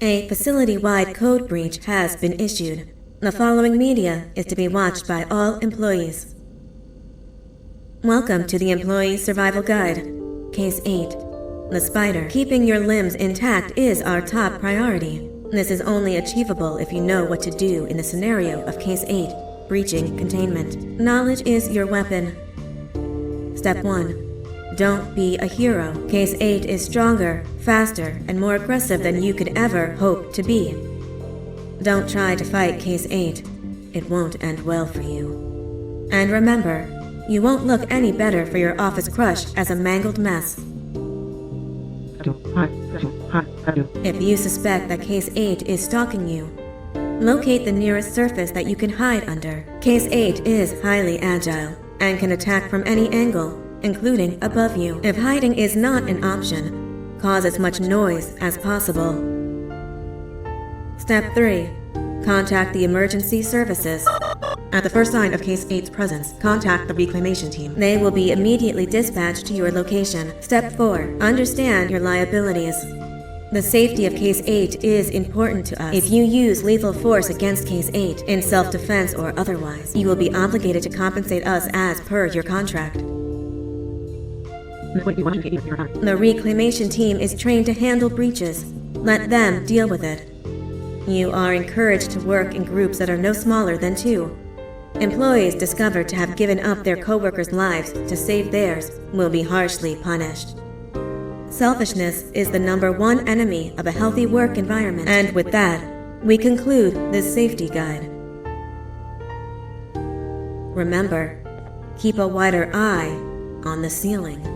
A facility-wide code breach has been issued. The following media is to be watched by all employees. Welcome to the Employee Survival Guide. Case 8. The spider. Keeping your limbs intact is our top priority. This is only achievable if you know what to do in the scenario of Case 8, breaching containment. Knowledge is your weapon. Step 1. Don't be a hero. Case 8 is stronger, faster, and more aggressive than you could ever hope to be. Don't try to fight Case 8. It won't end well for you. And remember, you won't look any better for your office crush as a mangled mess. If you suspect that Case 8 is stalking you, locate the nearest surface that you can hide under. Case 8 is highly agile and can attack from any angle, including above you. If hiding is not an option, cause as much noise as possible. Step 3. Contact the emergency services. At the first sign of Case 8's presence, contact the reclamation team. They will be immediately dispatched to your location. Step 4. Understand your liabilities. The safety of Case 8 is important to us. If you use lethal force against Case 8, in self-defense or otherwise, you will be obligated to compensate us as per your contract. The reclamation team is trained to handle breaches. Let them deal with it. You are encouraged to work in groups that are no smaller than 2. Employees discovered to have given up their co-workers' lives to save theirs will be harshly punished. Selfishness is the #1 enemy of a healthy work environment. And with that, we conclude this safety guide. Remember, keep a wider eye on the ceiling.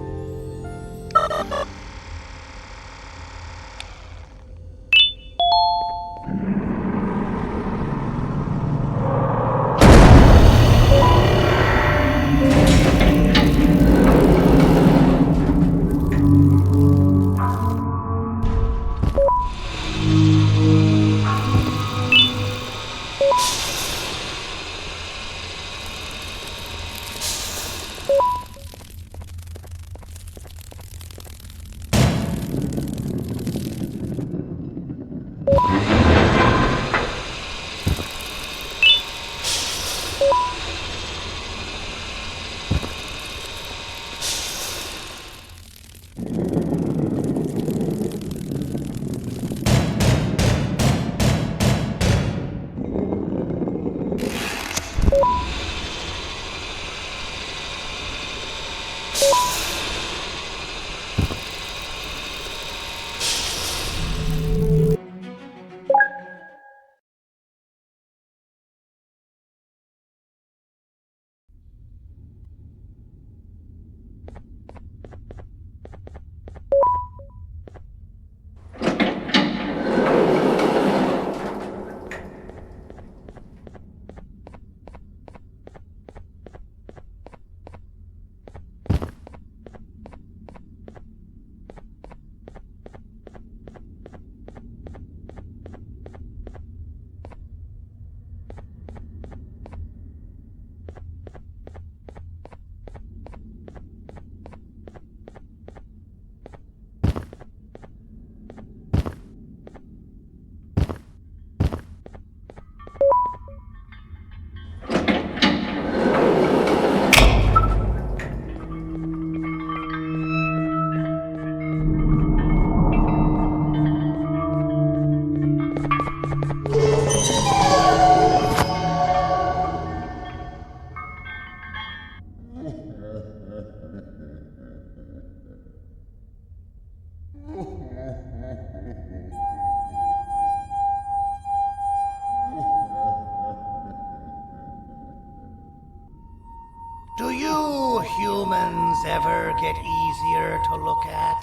Do you humans ever get easier to look at?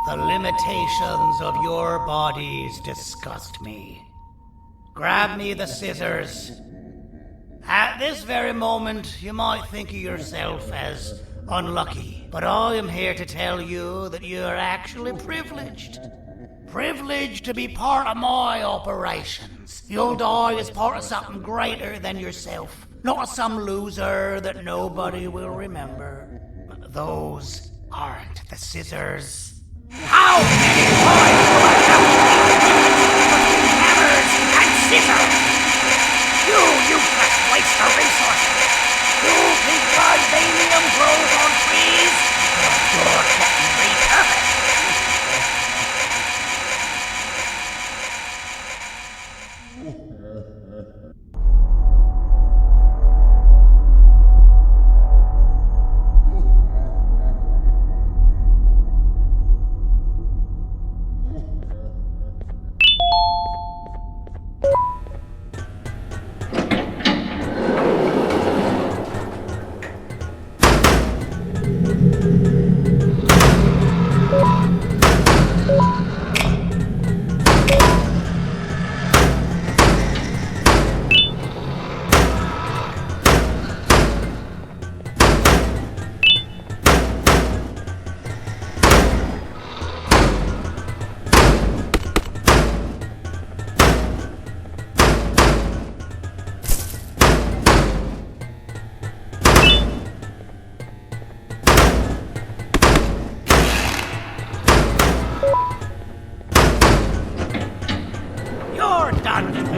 The limitations of your bodies disgust me. Grab me the scissors. At this very moment, you might think of yourself as unlucky, but I am here to tell you that you are actually privileged. Privileged to be part of my operations. You'll die as part of something greater than yourself, not as some loser that nobody will remember. Those aren't the scissors. How many times do I have to... You're done for.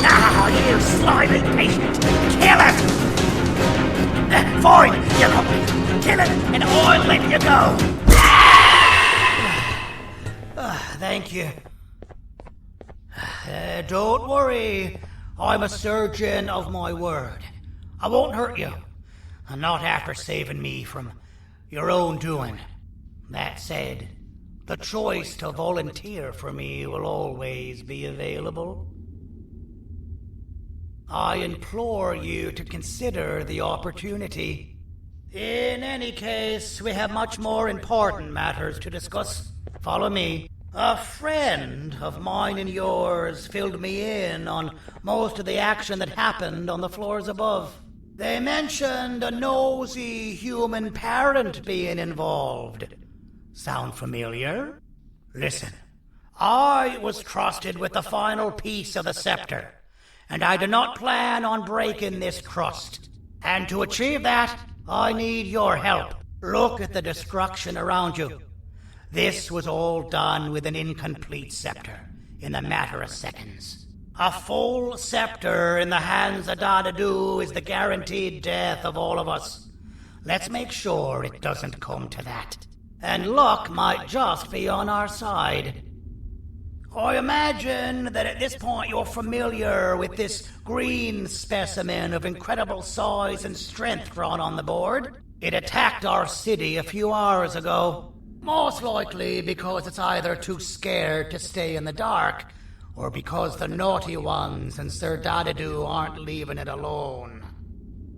Now, you slimy patient, kill it! Fine, you got me. Kill it, and I'll let you go. Thank you. Don't worry. I'm a surgeon of my word. I won't hurt you. And not after saving me from your own doing. That said, the choice to volunteer for me will always be available. I implore you to consider the opportunity. In any case, we have much more important matters to discuss. Follow me. A friend of mine and yours filled me in on most of the action that happened on the floors above. They mentioned a nosy human parent being involved. Sound familiar? Listen, I was trusted with the final piece of the scepter, and I do not plan on breaking this trust. And to achieve that, I need your help. Look at the destruction around you. This was all done with an incomplete scepter, in a matter of seconds. A full scepter in the hands of Dadadu is the guaranteed death of all of us. Let's make sure it doesn't come to that. And luck might just be on our side. I imagine that at this point you're familiar with this green specimen of incredible size and strength drawn on the board. It attacked our city a few hours ago. Most likely because it's either too scared to stay in the dark, or because the naughty ones and Sir Dadadu aren't leaving it alone.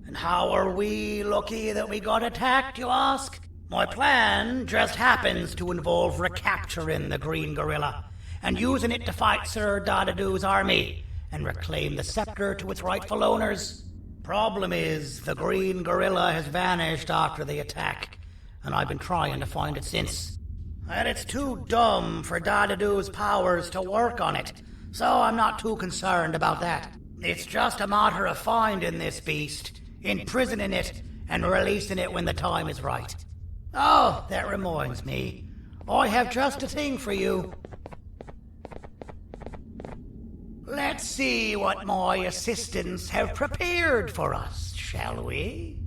And how are we lucky that we got attacked, you ask? My plan just happens to involve recapturing the green gorilla and using it to fight Sir Dadadu's army and reclaim the scepter to its rightful owners. Problem is, the green gorilla has vanished after the attack, and I've been trying to find it since. And it's too dumb for Dadadu's powers to work on it, so I'm not too concerned about that. It's just a matter of finding this beast, imprisoning it, and releasing it when the time is right. Oh, that reminds me. I have just a thing for you. Let's see what my assistants have prepared for us, shall we?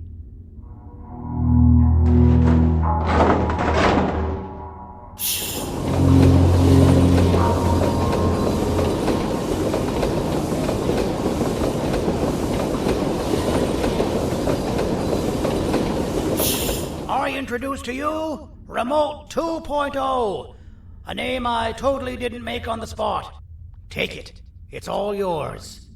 I introduce to you Remote 2.0, a name I totally didn't make on the spot. Take it. It's all yours.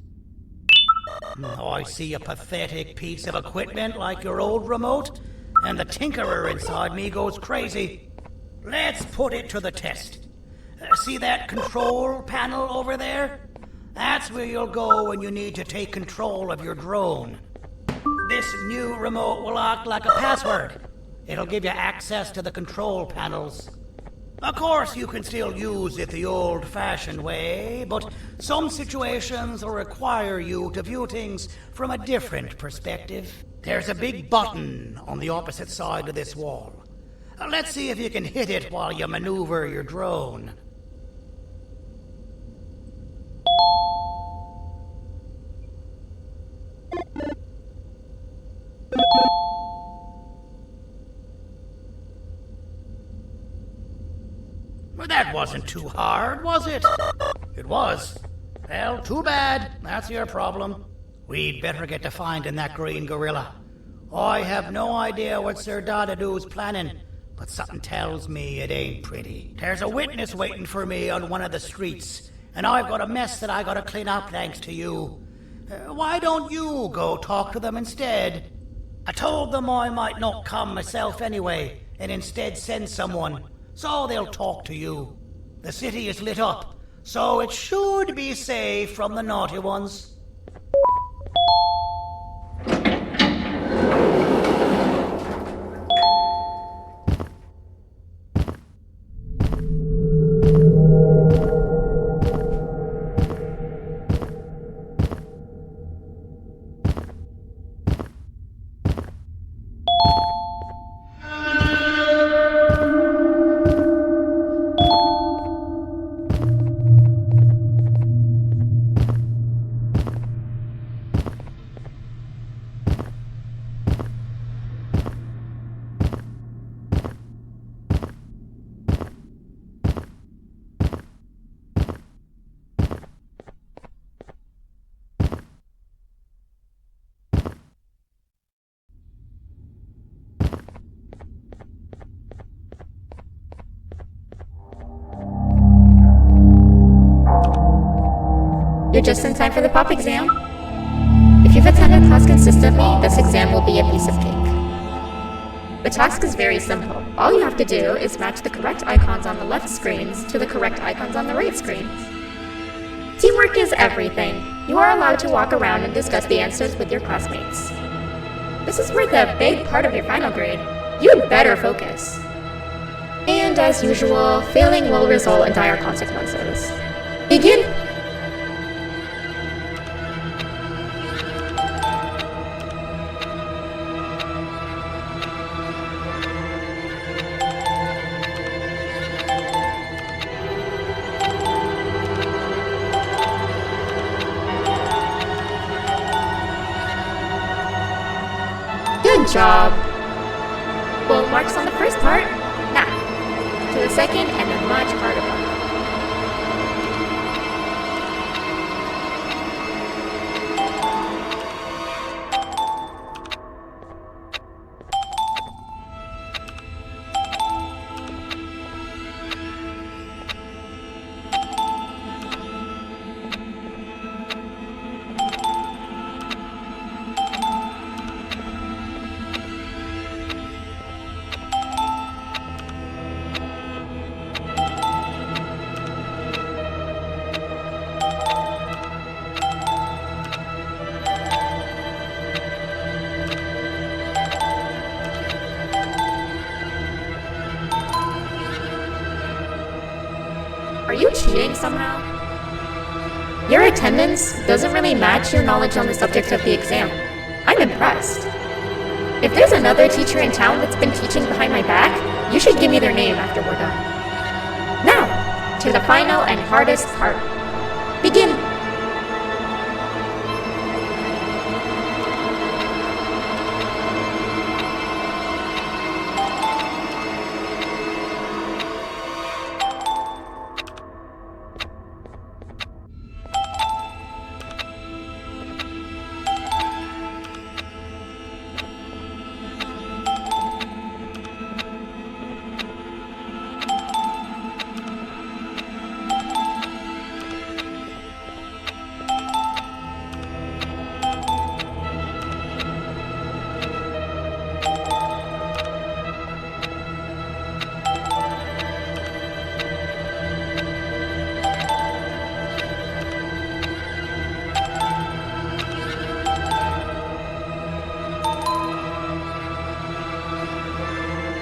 I see a pathetic piece of equipment like your old remote, and the tinkerer inside me goes crazy. Let's put it to the test. See that control panel over there? That's where you'll go when you need to take control of your drone. This new remote will act like a password. It'll give you access to the control panels. Of course, you can still use it the old-fashioned way, but some situations will require you to view things from a different perspective. There's a big button on the opposite side of this wall. Let's see if you can hit it while you maneuver your drone. Well, That wasn't too hard, was it? It was. Well, too bad. That's your problem. We'd better get to finding that green gorilla. I have no idea what Sir Dadadu's planning, but something tells me it ain't pretty. There's a witness waiting for me on one of the streets, and I've got a mess that I gotta clean up thanks to you. Why don't you go talk to them instead? I told them I might not come myself anyway, and instead send someone, so they'll talk to you. The city is lit up, so it should be safe from the naughty ones. You're just in time for the pop exam. If you've attended class consistently, this exam will be a piece of cake. The task is very simple. All you have to do is match the correct icons on the left screens to the correct icons on the right screens. Teamwork is everything. You are allowed to walk around and discuss the answers with your classmates. This is worth a big part of your final grade. You'd better focus. And as usual, failing will result in dire consequences. Begin! Good job! Full marks on the first part. Now, to the second and the much harder one. Are you cheating somehow? Your attendance doesn't really match your knowledge on the subject of the exam. I'm impressed. If there's another teacher in town that's been teaching behind my back, you should give me their name after we're done. Now, to the final and hardest part. Begin!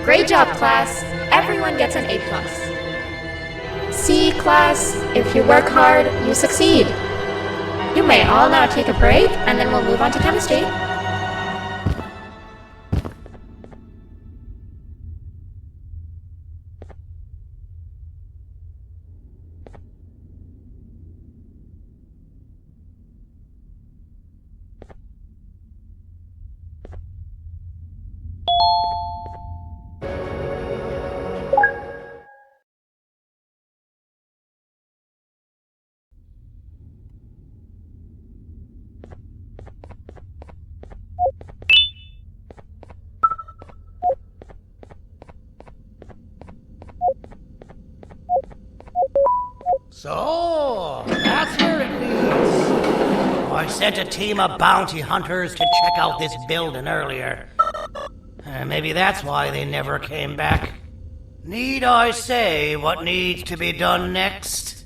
Great job, class. Everyone gets an A+. See, class, if you work hard, you succeed. You may all now take a break, and then we'll move on to chemistry. So, that's where it leads. I sent a team of bounty hunters to check out this building earlier. Maybe that's why they never came back. Need I say what needs to be done next?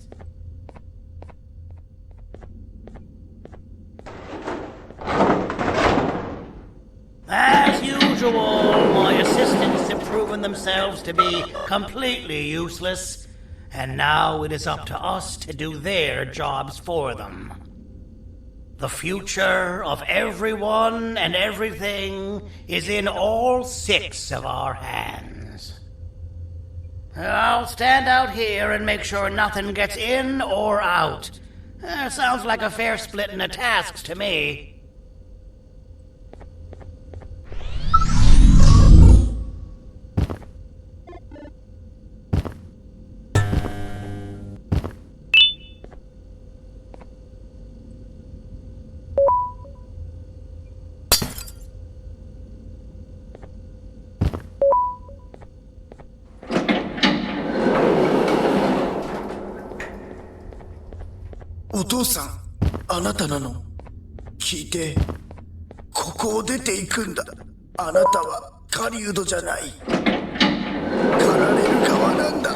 As usual, my assistants have proven themselves to be completely useless, and now it is up to us to do their jobs for them. The future of everyone and everything is in all 6 of our hands. I'll stand out here and make sure nothing gets in or out. Sounds like a fair splitting of tasks to me.お父さん、あなたなの？聞いて、ここを出ていくんだ。あなたは狩人じゃない。狩られる側なんだ。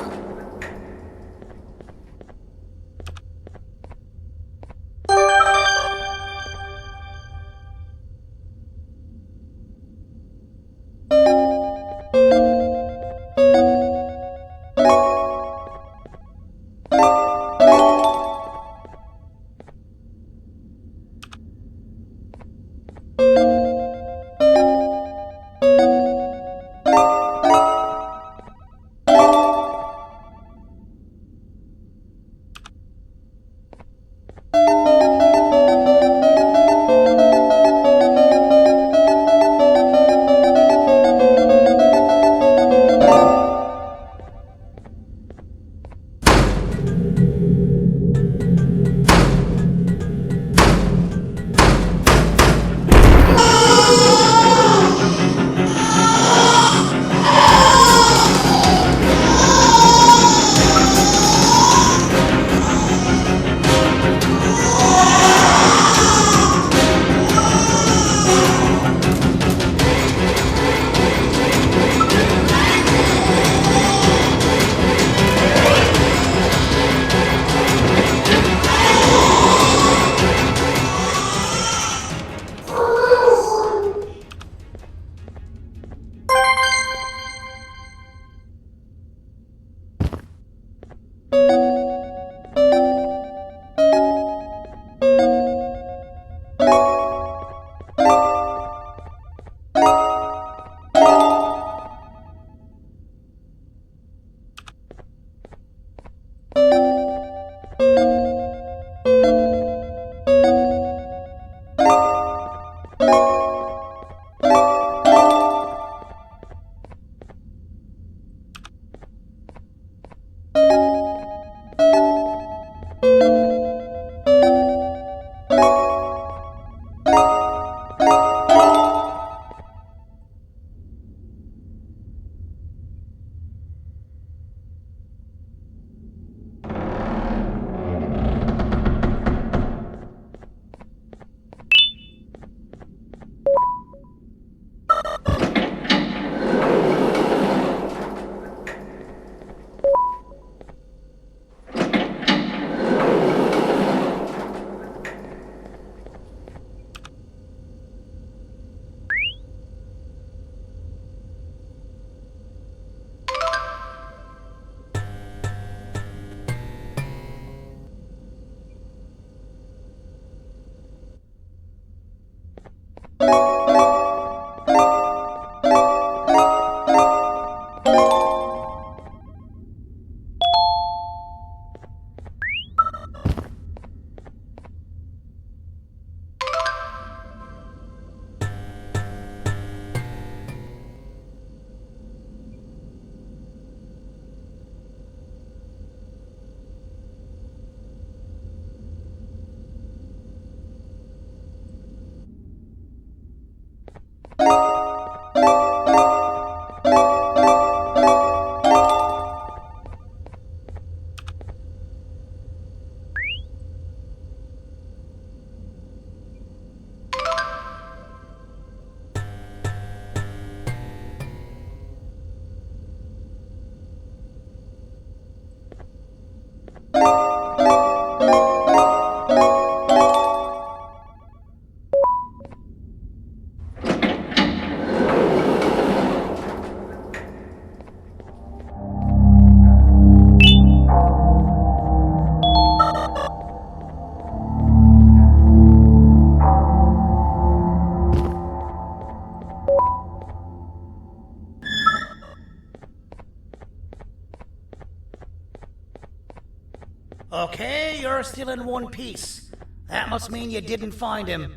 Okay, you're still in one piece. That must mean you didn't find him.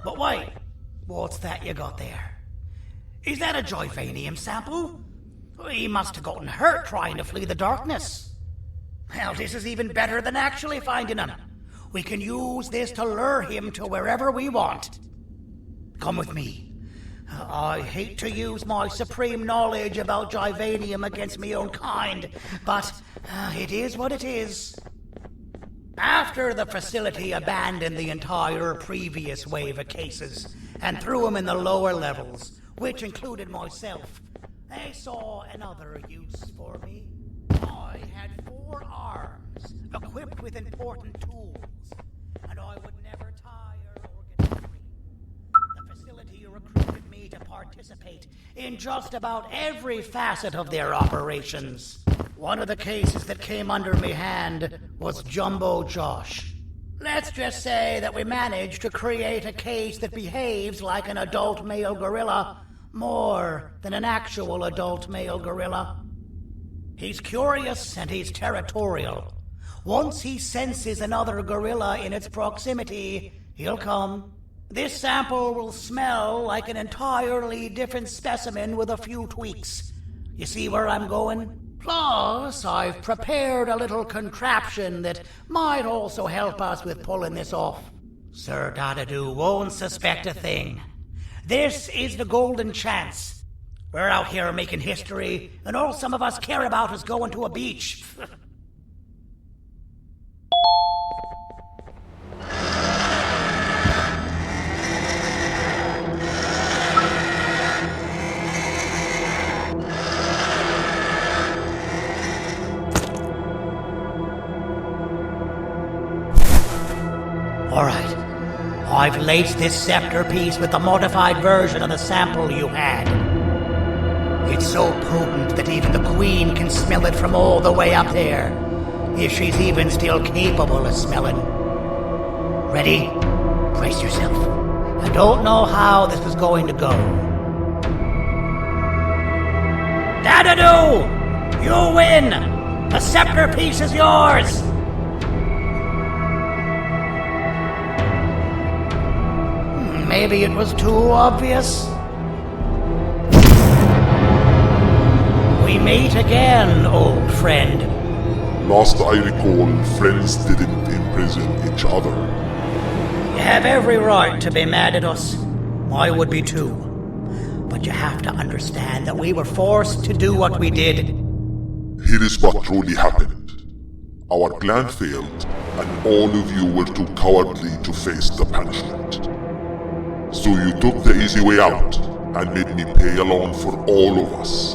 But wait, what's that you got there? Is that a Joyvanium sample? He must have gotten hurt trying to flee the darkness. Well, this is even better than actually finding him. We can use this to lure him to wherever we want. Come with me. I hate to use my supreme knowledge about Joyvanium against my own kind, but it is what it is. After the facility abandoned the entire previous wave of cases and threw them in the lower levels, which included myself, they saw another use for me. I had 4 arms, equipped with important tools, and I would never tire or get weary. The facility recruited me to participate in just about every facet of their operations. One of the cases that came under me hand was Jumbo Josh. Let's just say that we managed to create a case that behaves like an adult male gorilla more than an actual adult male gorilla. He's curious and he's territorial. Once he senses another gorilla in its proximity, he'll come. This sample will smell like an entirely different specimen with a few tweaks. You see where I'm going? Plus, I've prepared a little contraption that might also help us with pulling this off. Sir Dadadoo won't suspect a thing. This is the golden chance. We're out here making history, and all some of us care about is going to a beach. All right. I've laced this scepter piece with the modified version of the sample you had. It's so potent that even the Queen can smell it from all the way up there, if she's even still capable of smelling. Ready? Brace yourself. I don't know how this is going to go. Dadadoo! You win! The scepter piece is yours! Maybe it was too obvious. We meet again, old friend. Last I recall, friends didn't imprison each other. You have every right to be mad at us. I would be too. But you have to understand that we were forced to do what we did. Here is what truly happened. Our plan failed, and all of you were too cowardly to face the punishment. So you took the easy way out, and made me pay along for all of us.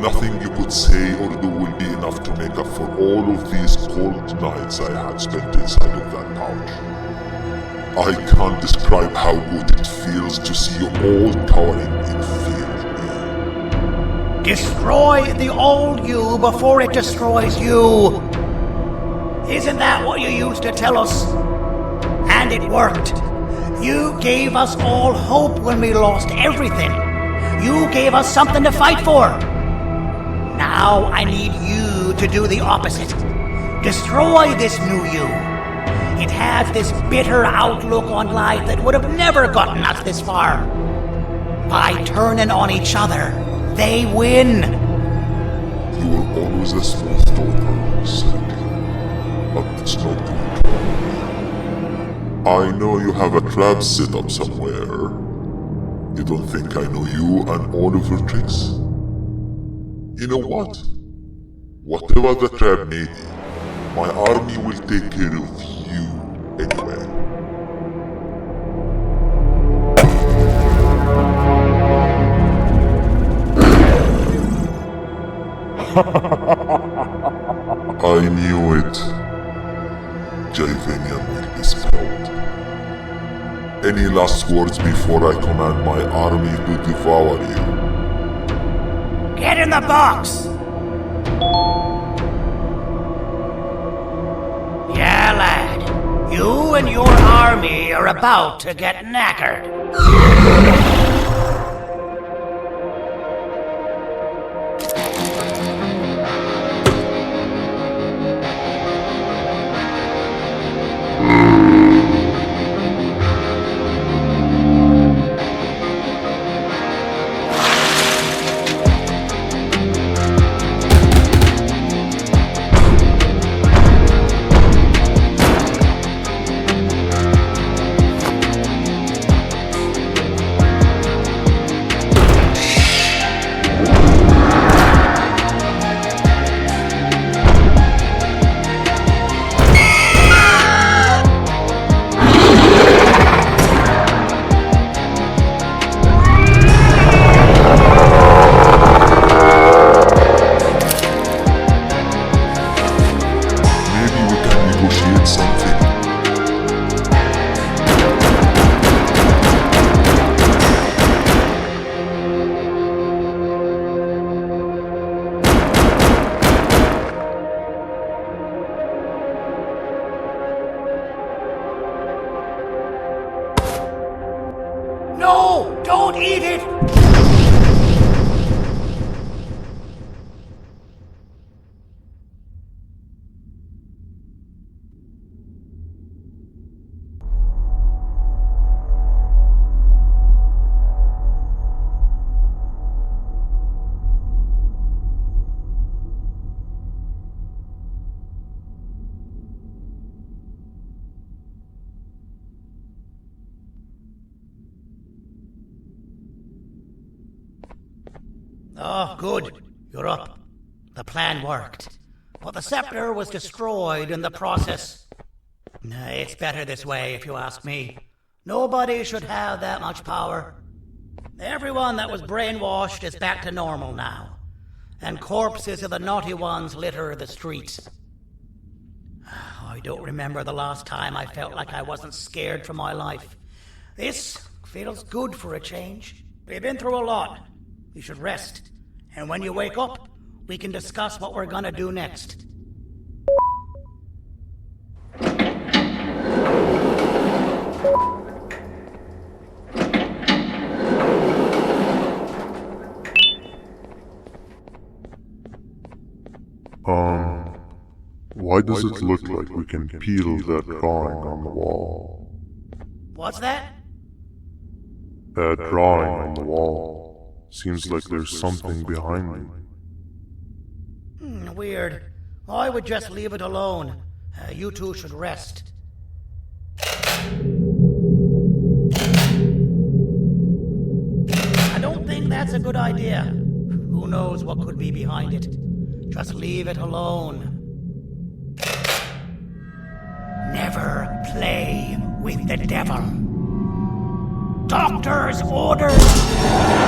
Nothing you could say or do will be enough to make up for all of these cold nights I had spent inside of that pouch. I can't describe how good it feels to see you all cowering in fear. Destroy the old you before it destroys you. Isn't that what you used to tell us? And it worked. You gave us all hope when we lost everything. You gave us something to fight for. Now I need you to do the opposite. Destroy this new you. It has this bitter outlook on life that would have never gotten us this far. By turning on each other, they win. You were always a smooth talker, Sandy. But it's not good. I know you have a trap set up somewhere. You don't think I know you and all of your tricks? You know what? Whatever the trap may be, my army will take care of you anyway. I knew it. Joyvanium will be spelled. Any last words before I command my army to devour you? Get in the box! Yeah, lad. You and your army are about to get knackered. Don't eat it! Oh, good. You're up. The plan worked. But the scepter was destroyed in the process. It's better this way, if you ask me. Nobody should have that much power. Everyone that was brainwashed is back to normal now. And corpses of the naughty ones litter the streets. I don't remember the last time I felt like I wasn't scared for my life. This feels good for a change. We've been through a lot. You should rest. And when you wake up, we can discuss what we're gonna do next. Why does it look like we can peel that drawing on the wall? What's that? That drawing on the wall. Seems like there's something behind it. Weird. I would just leave it alone. You two should rest. I don't think that's a good idea. Who knows what could be behind it? Just leave it alone. Never play with the devil. Doctor's orders!